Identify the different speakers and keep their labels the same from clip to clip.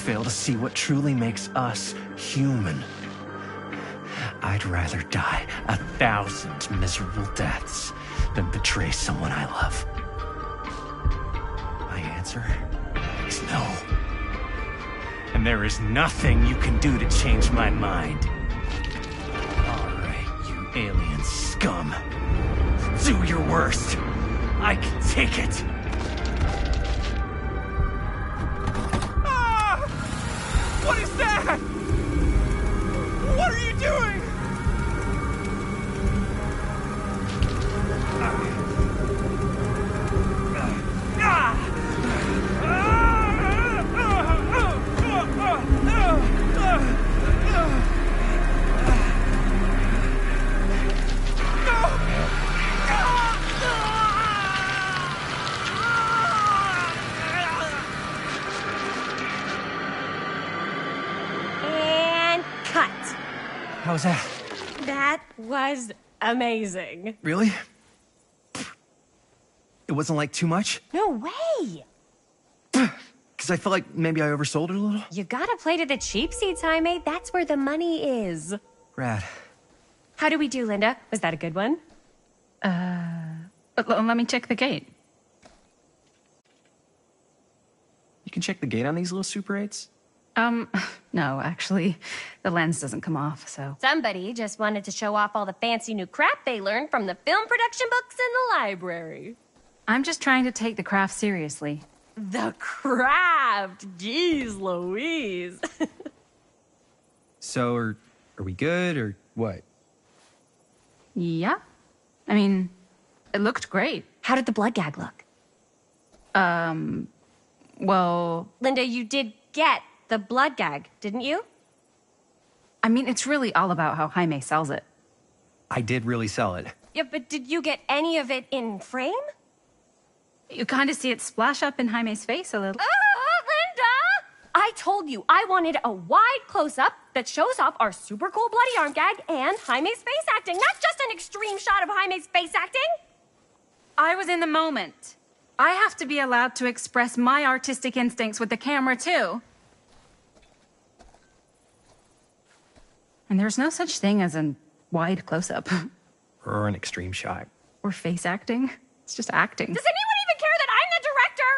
Speaker 1: fail to see what truly makes us human. I'd rather die 1,000 miserable deaths than betray someone I love. My answer is no. And there is nothing you can do to change my mind. All right, you alien scum. Do your worst. I can take it. Ah! What is that? What are you doing? How was that?
Speaker 2: That was amazing.
Speaker 1: Really? It wasn't like too much?
Speaker 2: No way!
Speaker 1: Because I felt like maybe I oversold it a little.
Speaker 2: You gotta play to the cheap seats, Jaime. That's where the money is.
Speaker 1: Rad.
Speaker 2: How do we do, Linda? Was that a good one?
Speaker 3: Let me check the gate.
Speaker 1: You can check the gate on these little Super 8s?
Speaker 3: No, actually, the lens doesn't come off, so...
Speaker 2: Somebody just wanted to show off all the fancy new crap they learned from the film production books in the library.
Speaker 3: I'm just trying to take the craft seriously.
Speaker 2: The craft! Jeez Louise.
Speaker 1: So, are we good, or what?
Speaker 3: Yeah. I mean, it looked great.
Speaker 2: How did the blood gag look?
Speaker 3: Well...
Speaker 2: Linda, you did get the blood gag, didn't you?
Speaker 3: I mean, it's really all about how Jaime sells it.
Speaker 1: I did really sell it.
Speaker 2: Yeah, but did you get any of it in frame?
Speaker 3: You kind of see it splash up in Jaime's face a little.
Speaker 2: Linda! I told you I wanted a wide close-up that shows off our super cool bloody arm gag and Jaime's face acting, not just an extreme shot of Jaime's face acting.
Speaker 3: I was in the moment. I have to be allowed to express my artistic instincts with the camera, too. And there's no such thing as a wide close-up.
Speaker 1: Or an extreme shot.
Speaker 3: Or face acting. It's just acting.
Speaker 2: Does anyone even care that I'm the director?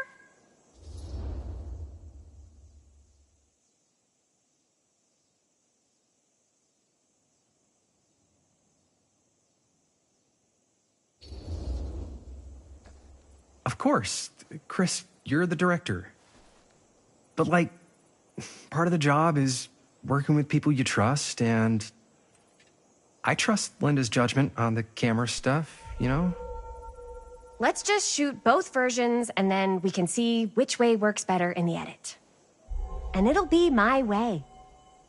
Speaker 1: Of course. Chris, you're the director. But, like, part of the job is working with people you trust, and I trust Linda's judgment on the camera stuff, you know?
Speaker 2: Let's just shoot both versions, and then we can see which way works better in the edit. And it'll be my way,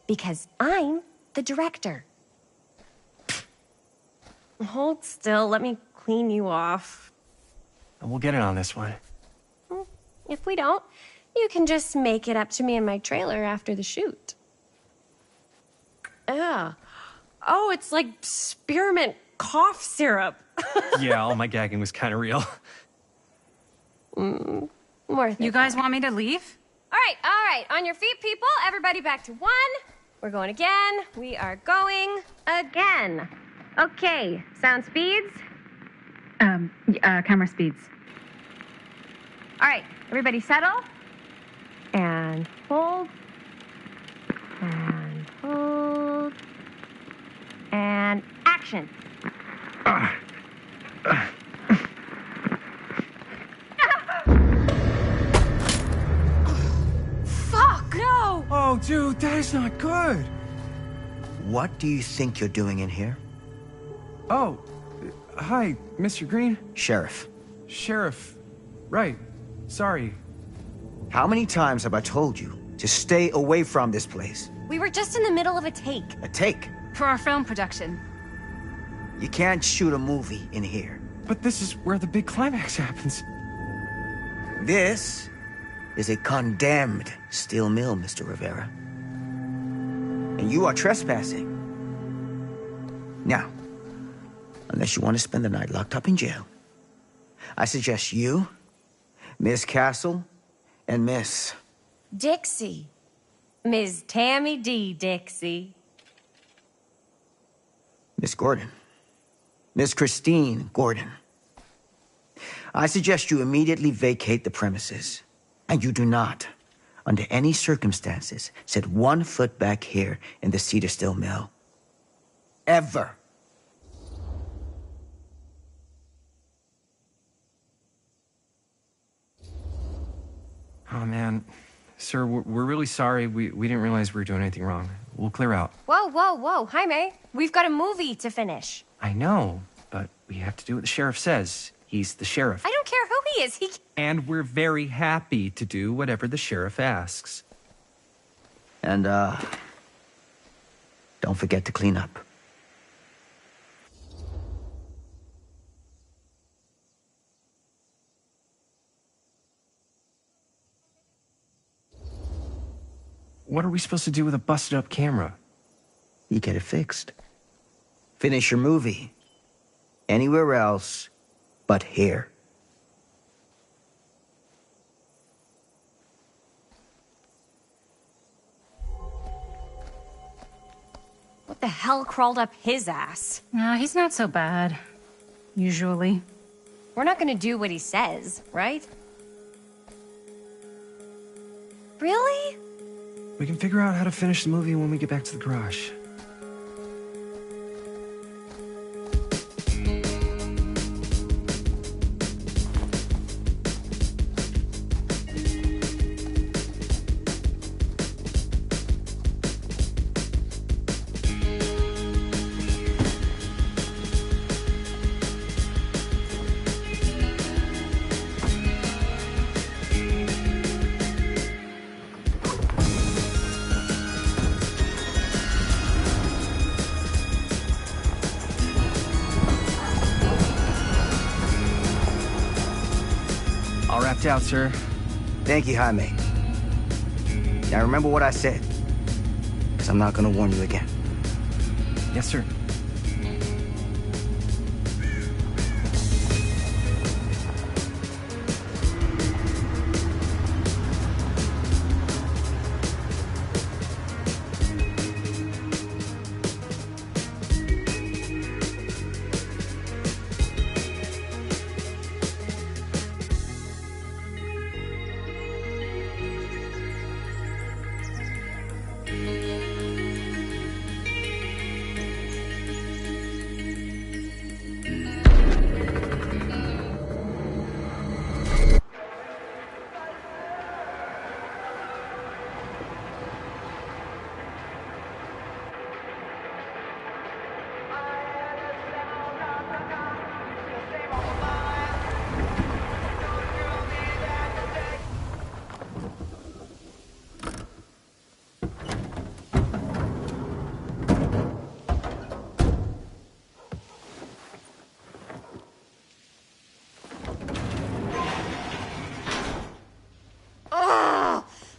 Speaker 2: because I'm the director. Hold still, let me clean you off.
Speaker 1: And we'll get it on this one.
Speaker 2: If we don't, you can just make it up to me in my trailer after the shoot. Ugh. Oh, it's like spearmint cough syrup.
Speaker 1: Yeah, all my gagging was kind of real.
Speaker 2: Worth it.
Speaker 3: You guys want me to leave?
Speaker 2: All right. On your feet, people. Everybody back to one. We're going again. We are going again. Okay, sound speeds.
Speaker 3: Camera speeds.
Speaker 2: All right, everybody settle. And hold. And hold. And action. Fuck, no!
Speaker 1: Oh, dude, that is not good.
Speaker 4: What do you think you're doing in here?
Speaker 1: Oh, hi, Mr. Green.
Speaker 4: Sheriff.
Speaker 1: Sheriff. Right. Sorry.
Speaker 4: How many times have I told you to stay away from this place?
Speaker 2: We were just in the middle of a take.
Speaker 4: A take.
Speaker 3: For our film production.
Speaker 4: You can't shoot a movie in here.
Speaker 1: But this is where the big climax happens.
Speaker 4: This is a condemned steel mill, Mr. Rivera. And you are trespassing. Now, unless you want to spend the night locked up in jail, I suggest you, Miss Castle, and Miss...
Speaker 2: Dixie. Ms. Tammy D. Dixie.
Speaker 4: Miss Gordon. Miss Christine Gordon. I suggest you immediately vacate the premises. And you do not, under any circumstances, set 1 foot back here in the Cedar Still Mill. Ever.
Speaker 5: Oh, man. Sir, we're really sorry. We didn't realize we were doing anything wrong. We'll clear out.
Speaker 2: Whoa, whoa, whoa. Jaime, we've got a movie to finish.
Speaker 5: I know, but we have to do what the sheriff says. He's the sheriff.
Speaker 2: I don't care who he is.
Speaker 5: And we're very happy to do whatever the sheriff asks.
Speaker 4: And, don't forget to clean up.
Speaker 5: What are we supposed to do with a busted-up camera?
Speaker 4: You get it fixed. Finish your movie. Anywhere else but here.
Speaker 2: What the hell crawled up his ass?
Speaker 3: No, he's not so bad. Usually.
Speaker 2: We're not gonna do what he says, right? Really?
Speaker 5: We can figure out how to finish the movie when we get back to the garage. All wrapped out, sir.
Speaker 4: Thank you, Jaime. Now remember what I said, because I'm not gonna warn you again.
Speaker 5: Yes, sir.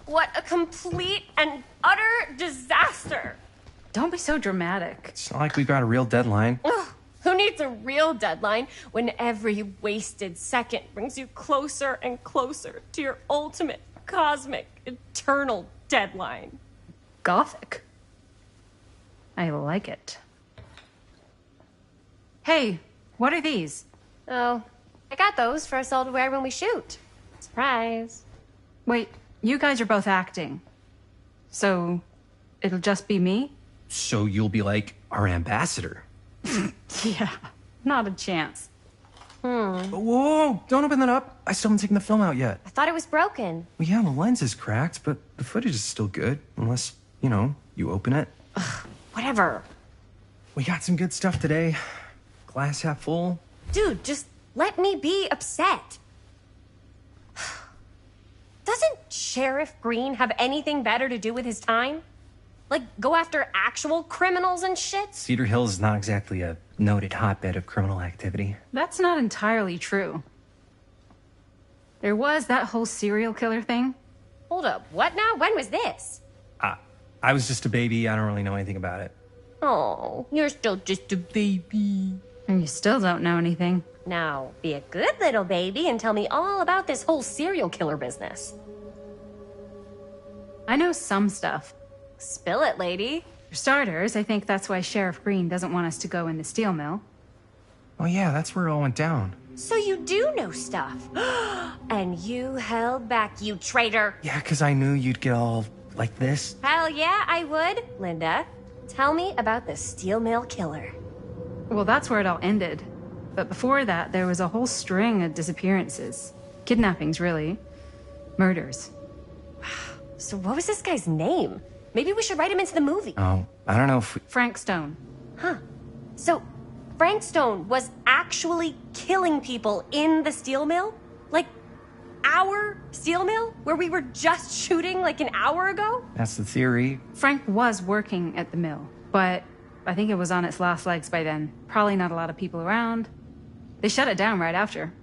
Speaker 2: What a complete and utter disaster!
Speaker 3: Don't be so dramatic.
Speaker 5: It's not like we got a real deadline.
Speaker 2: Ugh, who needs a real deadline when every wasted second brings you closer and closer to your ultimate, cosmic, eternal deadline?
Speaker 3: Gothic. I like it. Hey, what are these?
Speaker 2: Oh, I got those for us all to wear when we shoot. Surprise.
Speaker 3: Wait, you guys are both acting. So, it'll just be me?
Speaker 5: So you'll be like our ambassador.
Speaker 3: Yeah, not a chance.
Speaker 5: Whoa, don't open that up. I still haven't taken the film out yet.
Speaker 2: I thought it was broken.
Speaker 5: Well, yeah, the lens is cracked, but the footage is still good. Unless, you open it.
Speaker 2: Whatever.
Speaker 5: We got some good stuff today. Glass half full.
Speaker 2: Dude, just let me be upset. Doesn't Sheriff Green have anything better to do with his time? Like, go after actual criminals and shit?
Speaker 5: Cedar Hills is not exactly a noted hotbed of criminal activity.
Speaker 3: That's not entirely true. There was that whole serial killer thing.
Speaker 2: Hold up, what now? When was this?
Speaker 5: I was just a baby. I don't really know anything about it.
Speaker 2: Oh, you're still just a baby.
Speaker 3: And you still don't know anything.
Speaker 2: Now, be a good little baby and tell me all about this whole serial killer business.
Speaker 3: I know some stuff.
Speaker 2: Spill it, lady.
Speaker 3: For starters, I think that's why Sheriff Green doesn't want us to go in the steel mill.
Speaker 5: Oh yeah, that's where it all went down.
Speaker 2: So you do know stuff. And you held back, you traitor.
Speaker 5: Yeah, 'cause I knew you'd get all like this.
Speaker 2: Hell yeah, I would. Linda, tell me about the steel mill killer.
Speaker 3: Well, that's where it all ended. But before that, there was a whole string of disappearances. Kidnappings, really. Murders.
Speaker 2: So what was this guy's name? Maybe we should write him into the movie.
Speaker 5: Oh, I don't know if we...
Speaker 3: Frank Stone.
Speaker 2: Huh. So Frank Stone was actually killing people in the steel mill? Like, our steel mill? Where we were just shooting like an hour ago?
Speaker 5: That's the theory.
Speaker 3: Frank was working at the mill, but I think it was on its last legs by then. Probably not a lot of people around. They shut it down right after.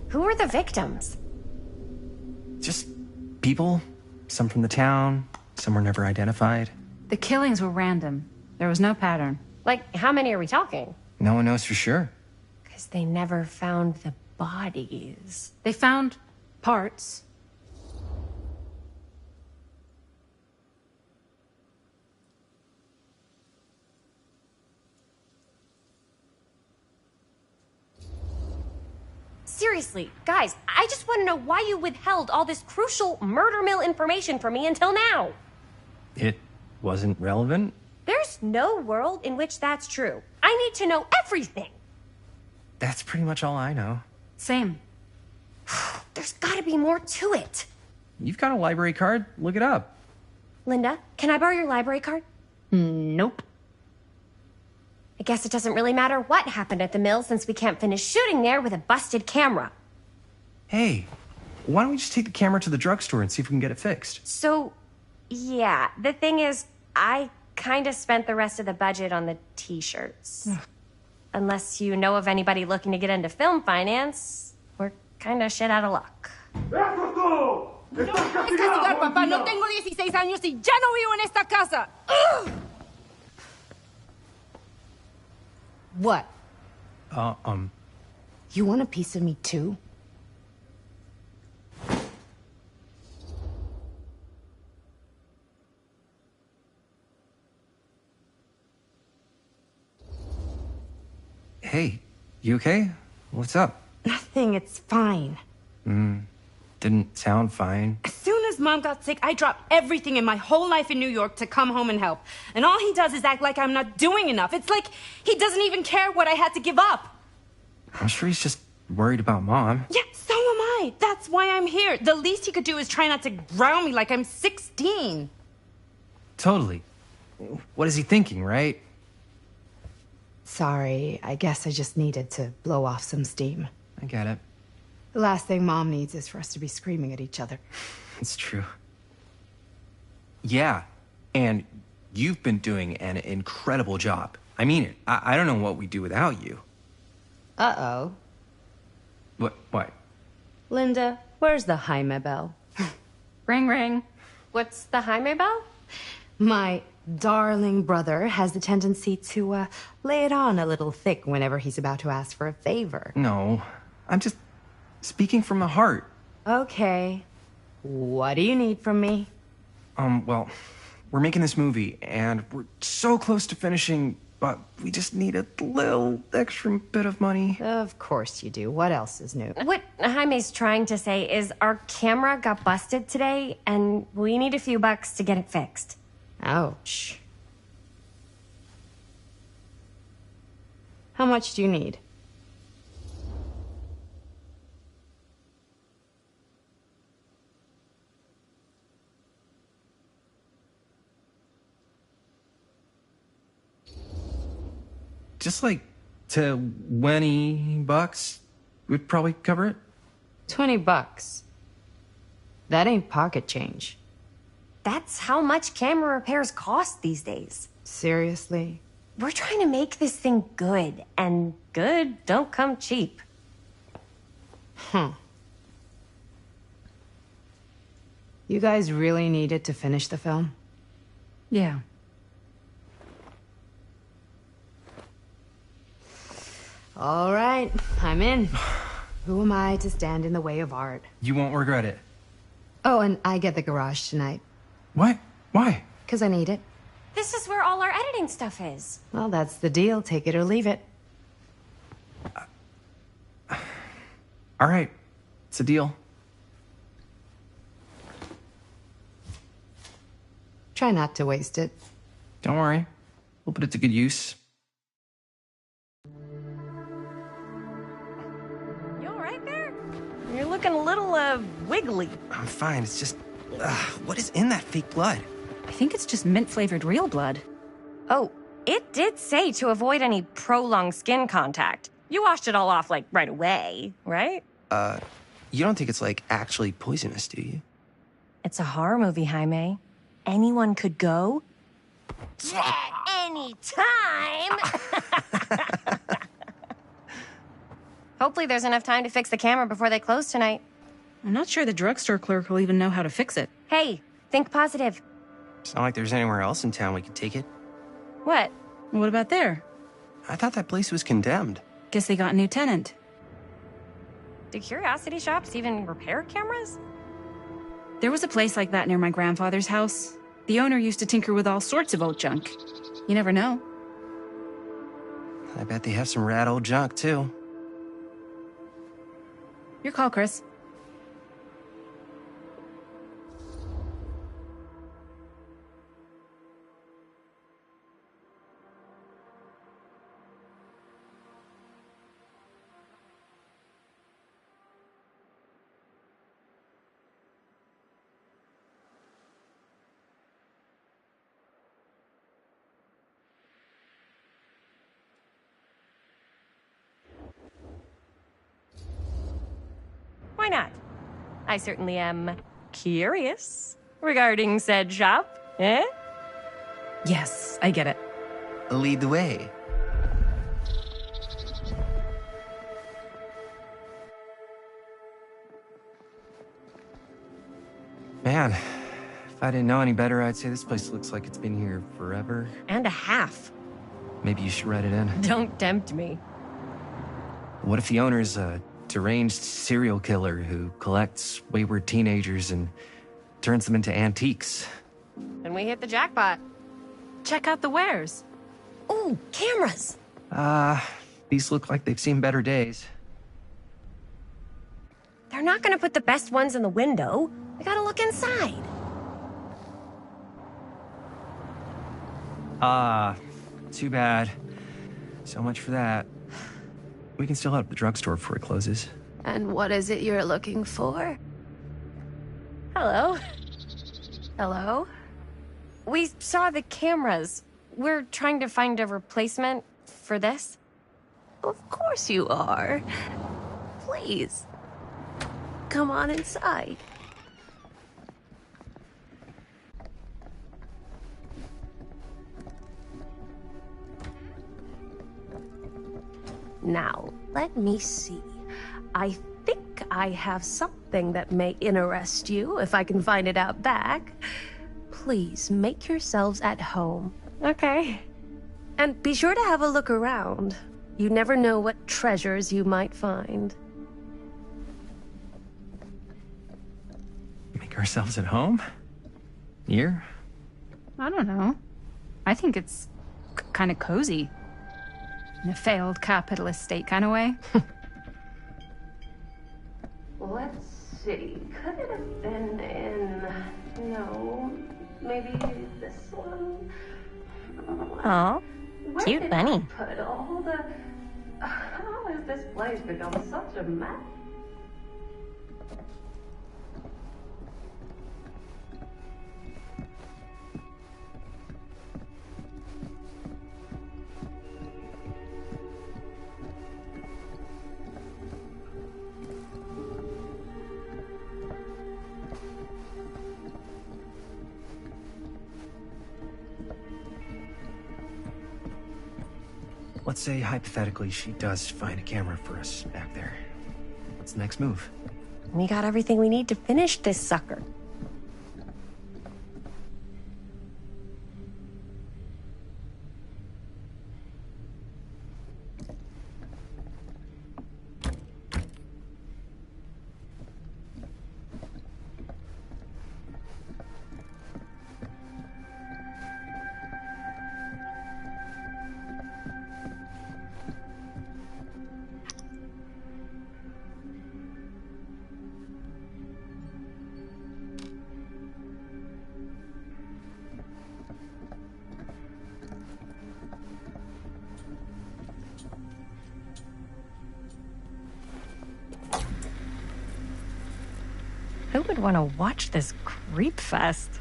Speaker 2: Who were the victims?
Speaker 5: Just people. Some from the town. Some were never identified.
Speaker 3: The killings were random. There was no pattern.
Speaker 2: Like, how many are we talking?
Speaker 5: No one knows for sure.
Speaker 2: Because they never found the bodies.
Speaker 3: They found parts.
Speaker 2: Seriously, guys, I just want to know why you withheld all this crucial murder mill information from me until now.
Speaker 5: It wasn't relevant?
Speaker 2: There's no world in which that's true. I need to know everything.
Speaker 5: That's pretty much all I know.
Speaker 3: Same.
Speaker 2: There's gotta be more to it.
Speaker 5: You've got a library card. Look it up.
Speaker 2: Linda, can I borrow your library card?
Speaker 3: Nope.
Speaker 2: I guess it doesn't really matter what happened at the mill since we can't finish shooting there with a busted camera.
Speaker 5: Hey, why don't we just take the camera to the drugstore and see if we can get it fixed?
Speaker 2: So, yeah, the thing is, I kind of spent the rest of the budget on the t-shirts. Unless you know of anybody looking to get into film finance, we're kind of shit out of luck.
Speaker 6: Castigar, papá. No tengo 16 años y ya no vivo en esta casa. What? You want a piece of me too?
Speaker 5: Hey, you okay? What's up?
Speaker 6: Nothing, it's fine.
Speaker 5: Didn't sound fine.
Speaker 6: As soon as Mom got sick, I dropped everything in my whole life in New York to come home and help. And all he does is act like I'm not doing enough. It's like he doesn't even care what I had to give up.
Speaker 5: I'm sure he's just worried about Mom.
Speaker 6: Yeah, so am I. That's why I'm here. The least he could do is try not to ground me like I'm 16.
Speaker 5: Totally. What is he thinking, right?
Speaker 6: Sorry, I guess I just needed to blow off some steam.
Speaker 5: I get it.
Speaker 6: The last thing Mom needs is for us to be screaming at each other.
Speaker 5: It's true. Yeah, and you've been doing an incredible job. I mean it. I don't know what we'd do without you.
Speaker 6: Uh-oh.
Speaker 5: What?
Speaker 6: Linda, where's the Jaime bell?
Speaker 3: Ring, ring.
Speaker 2: What's the Jaime bell?
Speaker 6: My darling brother has the tendency to lay it on a little thick whenever he's about to ask for a favor.
Speaker 5: No, I'm just speaking from the heart.
Speaker 6: Okay. What do you need from me?
Speaker 5: Well, we're making this movie, and we're so close to finishing, but we just need a little extra bit of money.
Speaker 6: Of course you do. What else is new?
Speaker 2: What Jaime's trying to say is our camera got busted today, and we need a few bucks to get it fixed.
Speaker 6: Ouch. How much do you need?
Speaker 5: Just like $20 would probably cover it.
Speaker 6: $20. That ain't pocket change.
Speaker 2: That's how much camera repairs cost these days.
Speaker 6: Seriously?
Speaker 2: We're trying to make this thing good, and good don't come cheap.
Speaker 6: You guys really needed to finish the film?
Speaker 3: Yeah.
Speaker 6: All right, I'm in. Who am I to stand in the way of art?
Speaker 5: You won't regret it.
Speaker 6: Oh, and I get the garage tonight.
Speaker 5: What? Why?
Speaker 6: Because I need it.
Speaker 2: This is where all our editing stuff is.
Speaker 6: Well, that's the deal. Take it or leave it.
Speaker 5: All right. It's a deal.
Speaker 6: Try not to waste it.
Speaker 5: Don't worry. We'll put it to good use.
Speaker 2: You all right there? You're looking a little, wiggly.
Speaker 5: I'm fine. It's just... what is in that fake blood?
Speaker 3: I think it's just mint-flavored real blood.
Speaker 2: Oh, it did say to avoid any prolonged skin contact. You washed it all off, like, right away, right?
Speaker 5: You don't think it's, like, actually poisonous, do you?
Speaker 2: It's a horror movie, Jaime. Anyone could go. Anytime! Hopefully there's enough time to fix the camera before they close tonight.
Speaker 3: I'm not sure the drugstore clerk will even know how to fix it.
Speaker 2: Hey, think positive.
Speaker 5: It's not like there's anywhere else in town we could take it.
Speaker 2: What?
Speaker 3: What about there?
Speaker 5: I thought that place was condemned.
Speaker 3: Guess they got a new tenant.
Speaker 2: Do curiosity shops even repair cameras?
Speaker 3: There was a place like that near my grandfather's house. The owner used to tinker with all sorts of old junk. You never know.
Speaker 5: I bet they have some rad old junk, too.
Speaker 3: Your call, Chris.
Speaker 2: Why not? I certainly am curious regarding said shop, eh?
Speaker 3: Yes, I get it.
Speaker 5: Lead the way. Man, if I didn't know any better, I'd say this place looks like it's been here forever.
Speaker 2: And a half.
Speaker 5: Maybe you should write it in.
Speaker 2: Don't tempt me.
Speaker 5: What if the owner's a deranged serial killer who collects wayward teenagers and turns them into antiques?
Speaker 2: Then we hit the jackpot.
Speaker 3: Check out the wares.
Speaker 2: Ooh, cameras!
Speaker 5: These look like they've seen better days.
Speaker 2: They're not gonna put the best ones in the window. We gotta look inside.
Speaker 5: Too bad. So much for that. We can still hit up the drugstore before it closes.
Speaker 7: And what is it you're looking for?
Speaker 2: Hello.
Speaker 7: Hello?
Speaker 2: We saw the cameras. We're trying to find a replacement for this.
Speaker 7: Of course you are. Please. Come on inside. Now, let me see. I think I have something that may interest you, if I can find it out back. Please make yourselves at home.
Speaker 2: Okay.
Speaker 7: And be sure to have a look around. You never know what treasures you might find.
Speaker 5: Make ourselves at home? Here?
Speaker 3: I don't know. I think it's kind of cozy. In a failed capitalist state kind of way.
Speaker 7: Let's see. Could it have been in... No, maybe this one?
Speaker 2: Aw,
Speaker 7: Where
Speaker 2: cute
Speaker 7: did
Speaker 2: bunny.
Speaker 7: I put all the... How has this place become such a mess?
Speaker 5: Let's say, hypothetically, she does find a camera for us back there. What's the next move?
Speaker 2: We got everything we need to finish this sucker. Who would want to watch this creep fest?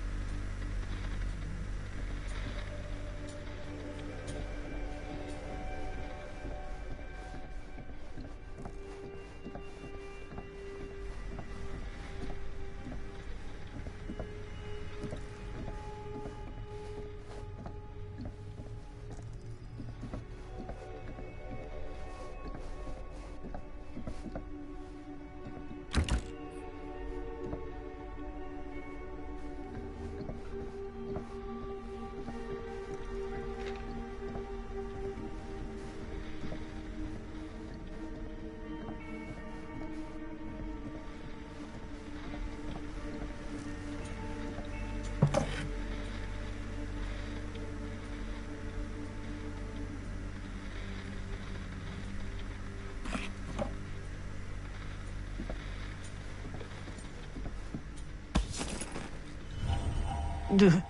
Speaker 2: Ugh.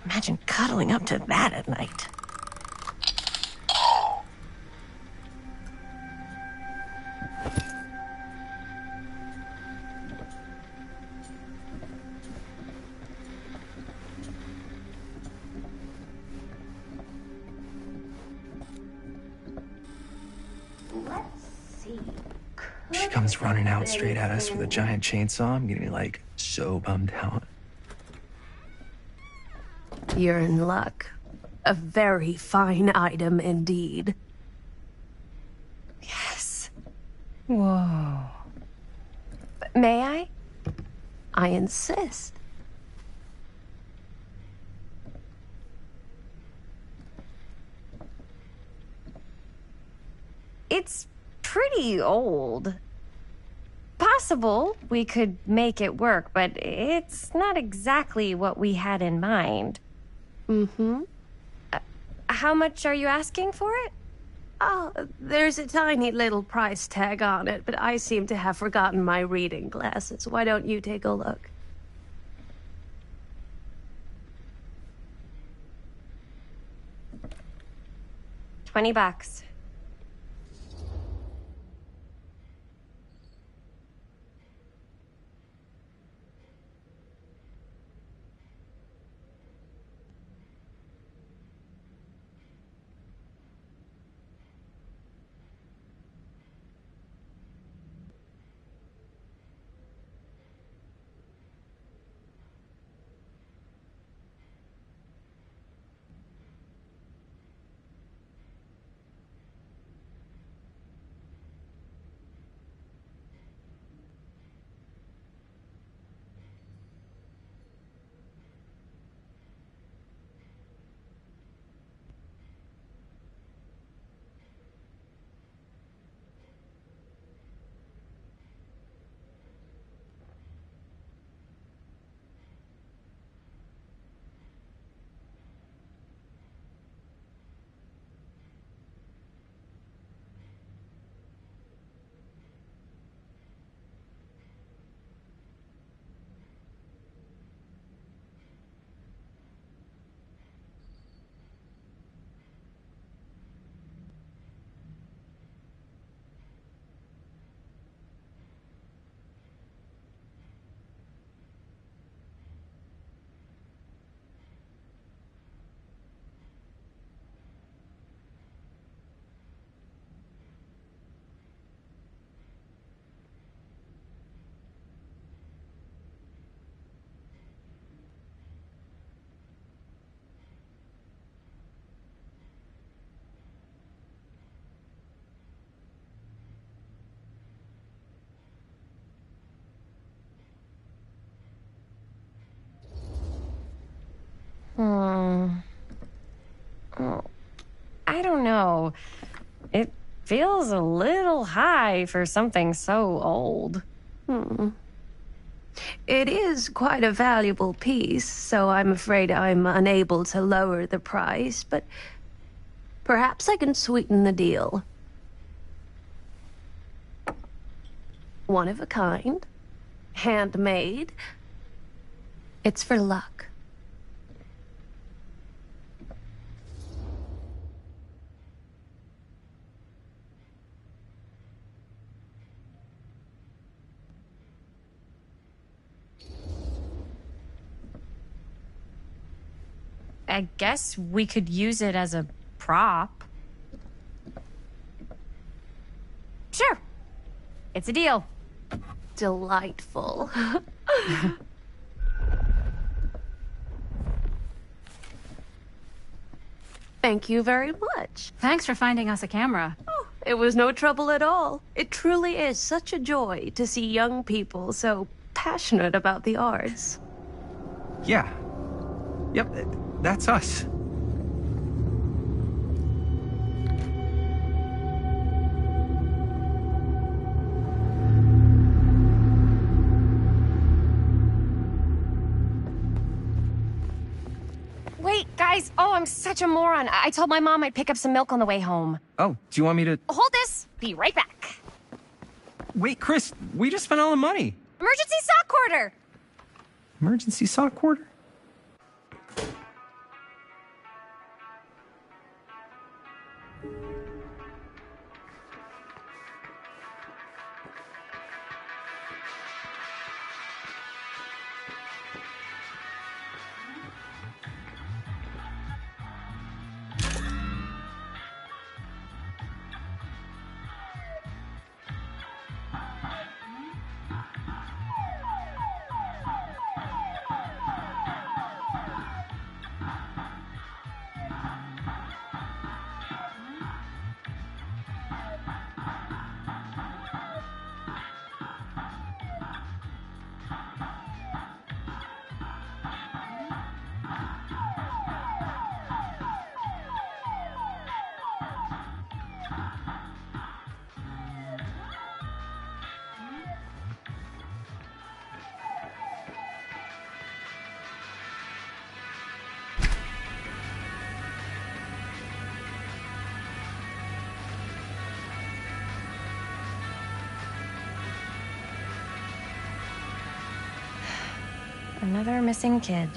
Speaker 2: Imagine cuddling up to that at night.
Speaker 7: Let's see.
Speaker 5: She comes running out straight at us with a giant chainsaw. I'm getting like so bummed out.
Speaker 7: You're in luck. A very fine item indeed.
Speaker 2: Yes. Whoa. May I?
Speaker 7: I insist.
Speaker 2: It's pretty old. Possible we could make it work, but it's not exactly what we had in mind.
Speaker 7: Mm-hmm.
Speaker 2: How much are you asking for it?
Speaker 7: Oh, there's a tiny little price tag on it, but I seem to have forgotten my reading glasses. Why don't you take a look?
Speaker 2: $20. Oh, I don't know. It feels a little high for something so old.
Speaker 7: It is quite a valuable piece, so I'm afraid I'm unable to lower the price, but perhaps I can sweeten the deal. One of a kind, handmade. It's for luck.
Speaker 2: I guess we could use it as a prop. Sure. It's a deal.
Speaker 7: Delightful. Thank you very much.
Speaker 3: Thanks for finding us a camera.
Speaker 7: Oh, it was no trouble at all. It truly is such a joy to see young people so passionate about the arts.
Speaker 5: Yeah. Yep, that's us.
Speaker 2: Wait, guys. Oh, I'm such a moron. I told my mom I'd pick up some milk on the way home.
Speaker 5: Oh, do you want me to...
Speaker 2: Hold this. Be right back.
Speaker 5: Wait, Chris, we just spent all the money.
Speaker 2: Emergency sock quarter.
Speaker 5: Emergency sock quarter?
Speaker 2: Another missing kid.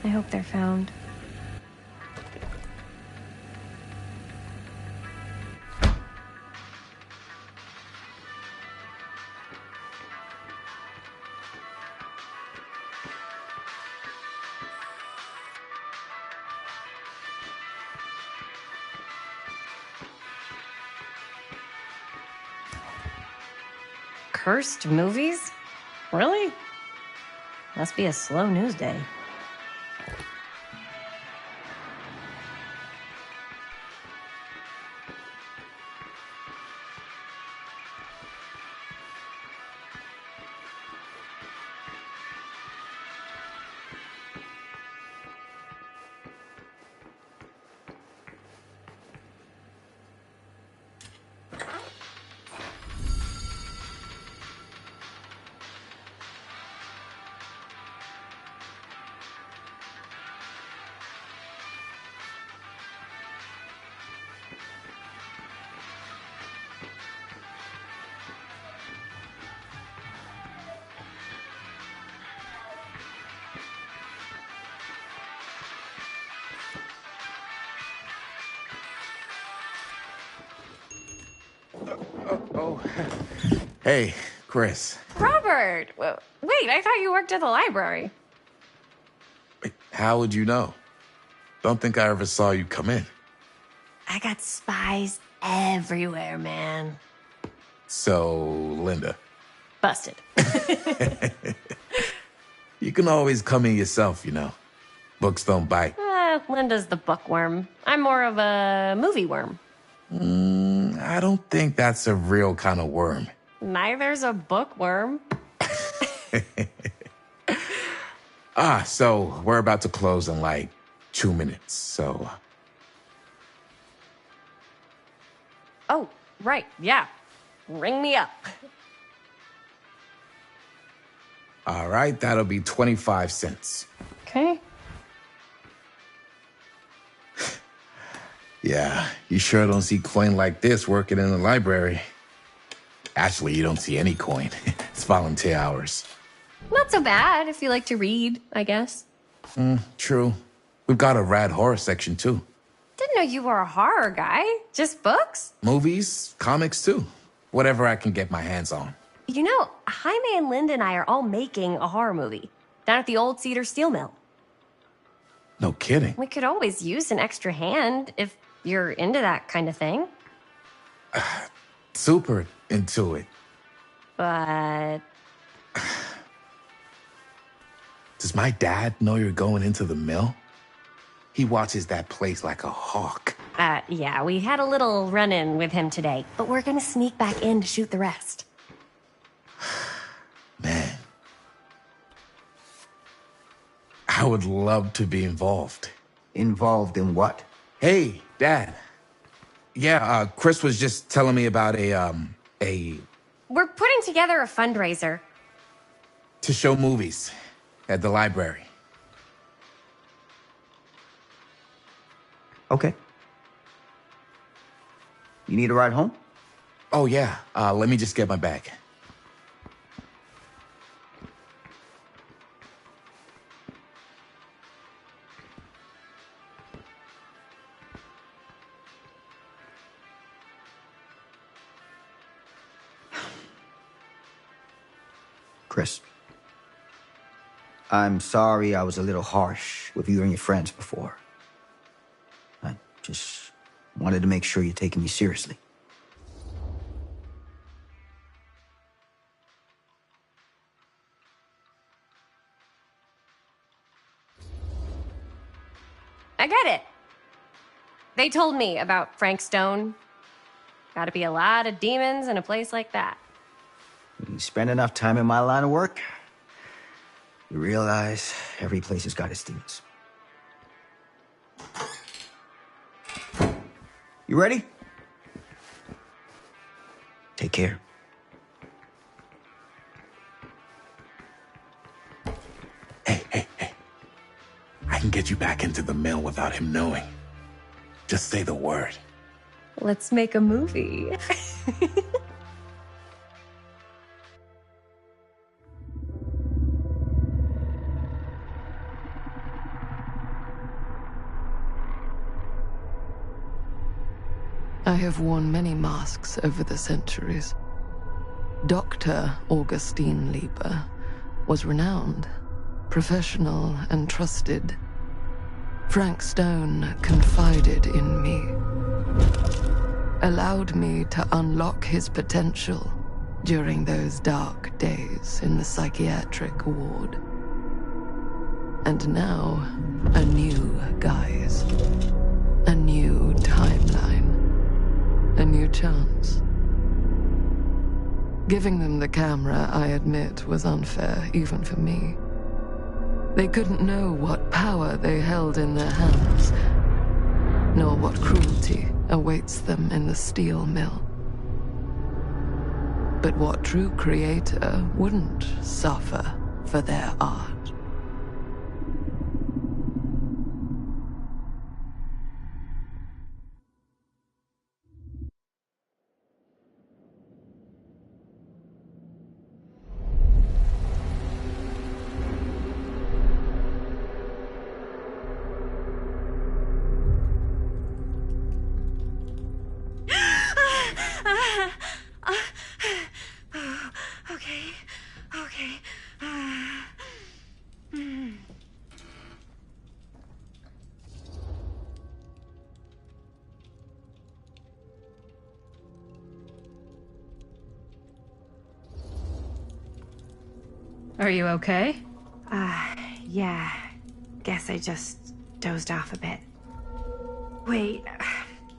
Speaker 2: I hope they're found. Cursed movies? Really? Must be a slow news day.
Speaker 8: Oh. Hey, Chris.
Speaker 2: Robert! Wait, I thought you worked at the library.
Speaker 8: Wait, how would you know? Don't think I ever saw you come in.
Speaker 2: I got spies everywhere, man.
Speaker 8: So, Linda.
Speaker 2: Busted.
Speaker 8: You can always come in yourself, you know. Books don't bite.
Speaker 2: Linda's the bookworm. I'm more of a movie worm.
Speaker 8: I don't think that's a real kind of worm.
Speaker 2: Neither's a bookworm.
Speaker 8: So we're about to close in like 2 minutes, so...
Speaker 2: Oh, right, yeah. Ring me up.
Speaker 8: All right, that'll be 25 cents.
Speaker 2: Okay.
Speaker 8: Yeah, you sure don't see coin like this working in the library. Actually, you don't see any coin. It's volunteer hours.
Speaker 2: Not so bad if you like to read, I guess.
Speaker 8: True. We've got a rad horror section, too.
Speaker 2: Didn't know you were a horror guy. Just books?
Speaker 8: Movies, comics, too. Whatever I can get my hands on.
Speaker 2: You know, Jaime and Linda and I are all making a horror movie down at the old Cedar Steel Mill.
Speaker 8: No kidding.
Speaker 2: We could always use an extra hand if you're into that kind of thing.
Speaker 8: Super into it.
Speaker 2: But
Speaker 8: Does my dad know you're going into the mill? He watches that place like a hawk.
Speaker 2: Yeah, we had a little run-in with him today, but we're gonna sneak back in to shoot the rest.
Speaker 8: Man. I would love to be involved.
Speaker 4: Involved in what?
Speaker 8: Hey, Dad. Yeah, Chris was just telling me about a...
Speaker 2: We're putting together a fundraiser.
Speaker 8: to show movies at the library.
Speaker 4: Okay. You need a ride home?
Speaker 8: Oh, yeah. Let me just get my bag.
Speaker 4: Chris, I'm sorry I was a little harsh with you and your friends before. I just wanted to make sure you're taking me seriously.
Speaker 2: I get it. They told me about Frank Stone. Gotta be a lot of demons in a place like that.
Speaker 4: You spend enough time in my line of work, you realize every place has got its demons. You ready? Take care.
Speaker 8: Hey. I can get you back into the mill without him knowing. Just say the word.
Speaker 2: Let's make a movie.
Speaker 9: I have worn many masks over the centuries. Dr. Augustine Lieber was renowned, professional, and trusted. Frank Stone confided in me, allowed me to unlock his potential during those dark days in the psychiatric ward. And now, a new guise, a new timeline, a new chance. Giving them the camera, I admit, was unfair, even for me. They couldn't know what power they held in their hands, nor what cruelty awaits them in the steel mill. But what true creator wouldn't suffer for their art?
Speaker 6: Okay.
Speaker 3: Are you okay?
Speaker 6: Yeah. Guess I just dozed off a bit. Wait,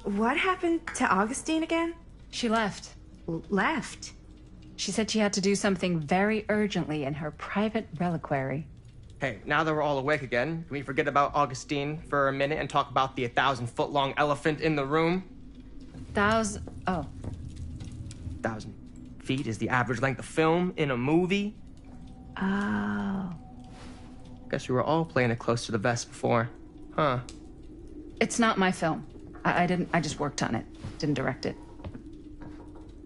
Speaker 6: what happened to Augustine again?
Speaker 3: She left.
Speaker 6: Left?
Speaker 3: She said she had to do something very urgently in her private reliquary.
Speaker 10: Hey, now that we're all awake again, can we forget about Augustine for a minute and talk about the 1,000-foot-long elephant in the room? 1,000 feet is the average length of film in a movie.
Speaker 6: Oh.
Speaker 10: Guess we were all playing it close to the vest before, huh?
Speaker 3: It's not my film. I just worked on it. Didn't direct it.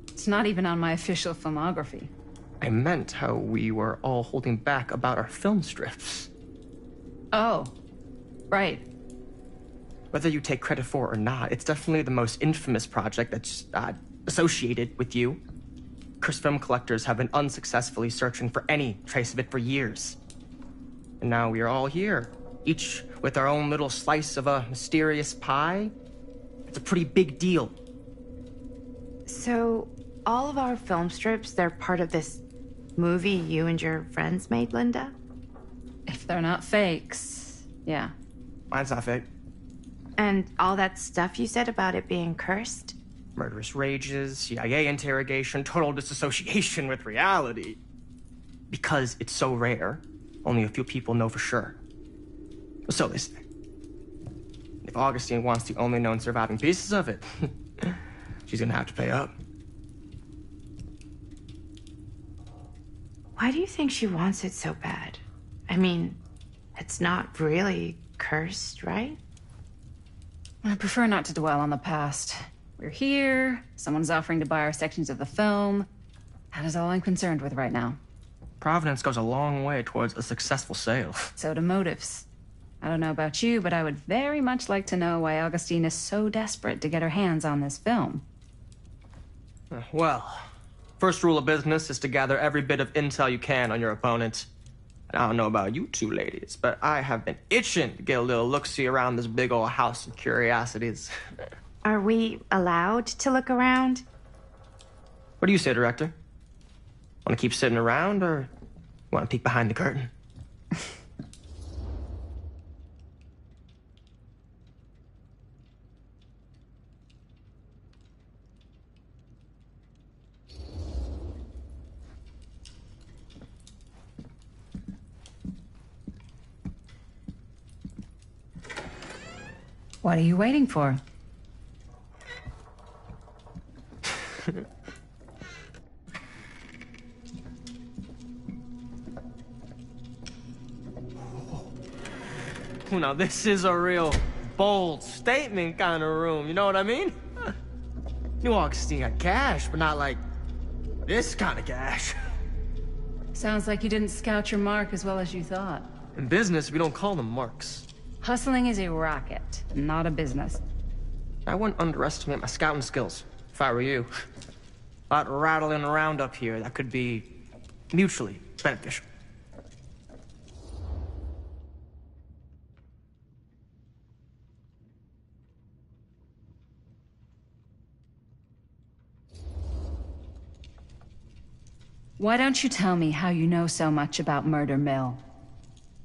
Speaker 3: It's not even on my official filmography.
Speaker 10: I meant how we were all holding back about our film strips.
Speaker 3: Oh, right.
Speaker 10: Whether you take credit for it or not, it's definitely the most infamous project that's associated with you. Cursed film collectors have been unsuccessfully searching for any trace of it for years. And now we are all here, each with our own little slice of a mysterious pie. It's a pretty big deal.
Speaker 11: So, all of our film strips, they're part of this movie you and your friends made, Linda?
Speaker 3: If they're not fakes, yeah.
Speaker 10: Mine's not fake.
Speaker 11: And all that stuff you said about it being cursed?
Speaker 10: Murderous rages, CIA interrogation, total disassociation with reality. Because it's so rare, only a few people know for sure. So they say. If Augustine wants the only known surviving pieces of it, she's gonna have to pay up.
Speaker 11: Why do you think she wants it so bad? I mean, it's not really cursed, right?
Speaker 3: I prefer not to dwell on the past. We're here, someone's offering to buy our sections of the film. That is all I'm concerned with right now.
Speaker 10: Providence goes a long way towards a successful sale.
Speaker 3: So do motives. I don't know about you, but I would very much like to know why Augustine is so desperate to get her hands on this film.
Speaker 10: Well, first rule of business is to gather every bit of intel you can on your opponent. And I don't know about you two ladies, but I have been itching to get a little look-see around this big old house of curiosities.
Speaker 11: Are we allowed to look around?
Speaker 10: What do you say, director? Want to keep sitting around, or want to peek behind the curtain?
Speaker 3: What are you waiting for?
Speaker 10: Now, this is a real bold statement kind of room, you know what I mean? New Augustine got cash, but not like this kind of cash.
Speaker 3: Sounds like you didn't scout your mark as well as you thought.
Speaker 10: In business, we don't call them marks.
Speaker 3: Hustling is a racket, not a business.
Speaker 10: I wouldn't underestimate my scouting skills, if I were you. A lot rattling around up here that could be mutually beneficial.
Speaker 3: Why don't you tell me how you know so much about Murder Mill?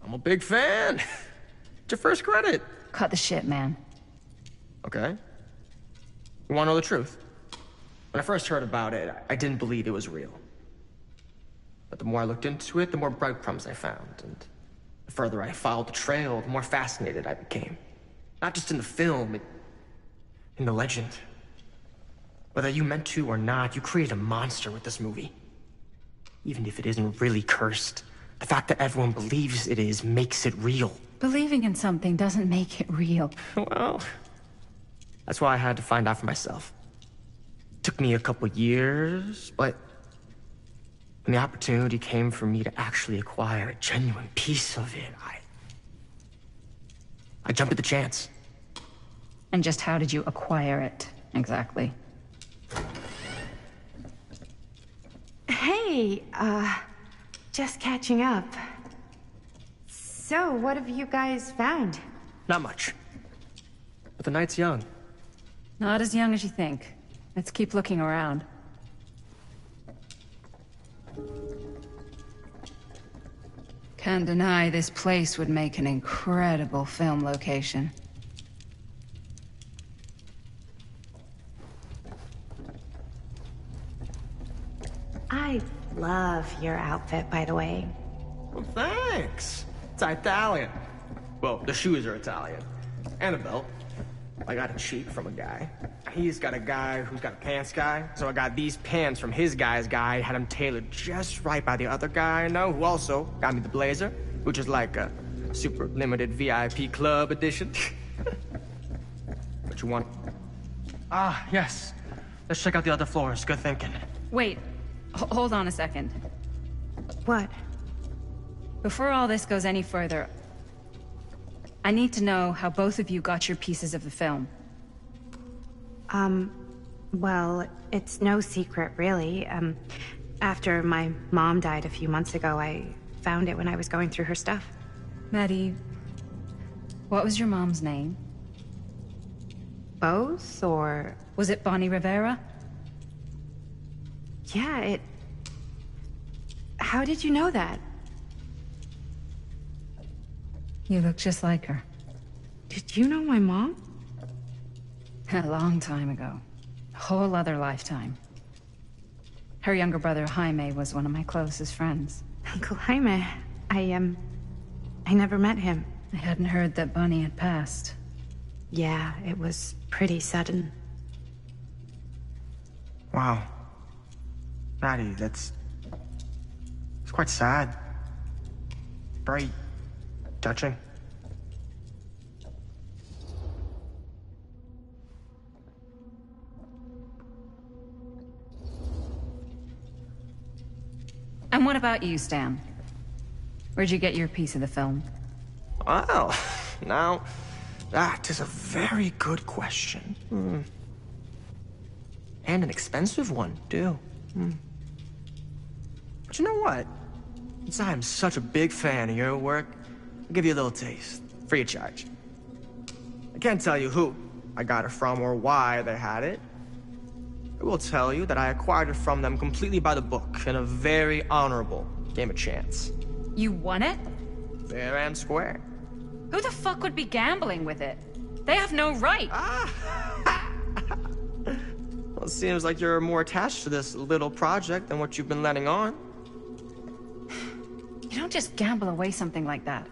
Speaker 10: I'm a big fan. It's your first credit.
Speaker 3: Cut the shit, man.
Speaker 10: Okay. You want to know the truth? When I first heard about it, I didn't believe it was real. But the more I looked into it, the more breadcrumbs I found. And the further I followed the trail, the more fascinated I became. Not just in the film, in the legend. Whether you meant to or not, you created a monster with this movie. Even if it isn't really cursed, the fact that everyone believes it is makes it real.
Speaker 3: Believing in something doesn't make it real.
Speaker 10: Well, that's why I had to find out for myself. Took me a couple years, but when the opportunity came for me to actually acquire a genuine piece of it, I jumped at the chance.
Speaker 3: And just how did you acquire it, exactly?
Speaker 11: Hey, just catching up. So, what have you guys found?
Speaker 10: Not much. But the night's young.
Speaker 3: Not as young as you think. Let's keep looking around. Can't deny this place would make an incredible film location.
Speaker 11: I love your outfit, by the way.
Speaker 10: Well, thanks. It's Italian. Well, the shoes are Italian. And a belt. I got it cheap from a guy. He's got a guy who's got a pants guy. So I got these pants from his guy's guy, had them tailored just right by the other guy I know, who also got me the blazer, which is like a super limited VIP club edition. What you want? Ah, yes. Let's check out the other floors. Good thinking.
Speaker 3: Wait, hold on a second.
Speaker 11: What?
Speaker 3: Before all this goes any further, I need to know how both of you got your pieces of the film.
Speaker 11: Well, it's no secret, really. After my mom died a few months ago, I found it when I was going through her stuff.
Speaker 3: Maddie, What was your mom's name?
Speaker 11: Both, or...
Speaker 3: Was it Bonnie Rivera?
Speaker 11: Yeah, it... How did you know that?
Speaker 3: You look just like her.
Speaker 11: Did you know my mom?
Speaker 3: A long time ago. A whole other lifetime. Her younger brother, Jaime, was one of my closest friends.
Speaker 11: Uncle Jaime. I never met him.
Speaker 3: I hadn't heard that Bonnie had passed.
Speaker 11: Yeah, it was pretty sudden.
Speaker 10: Wow. Maddie, it's quite sad. Very touching.
Speaker 3: And what about you, Stan? Where'd you get your piece of the film?
Speaker 10: Well, now, that is a very good question. And an expensive one, too. But you know what? Since I am such a big fan of your work, I'll give you a little taste, free of charge. I can't tell you who I got it from or why they had it. I will tell you that I acquired it from them completely by the book in a very honorable game of chance.
Speaker 3: You won it?
Speaker 10: Fair and square.
Speaker 3: Who the fuck would be gambling with it? They have no right.
Speaker 10: Well, it seems like you're more attached to this little project than what you've been letting on.
Speaker 3: You don't just gamble away something like that.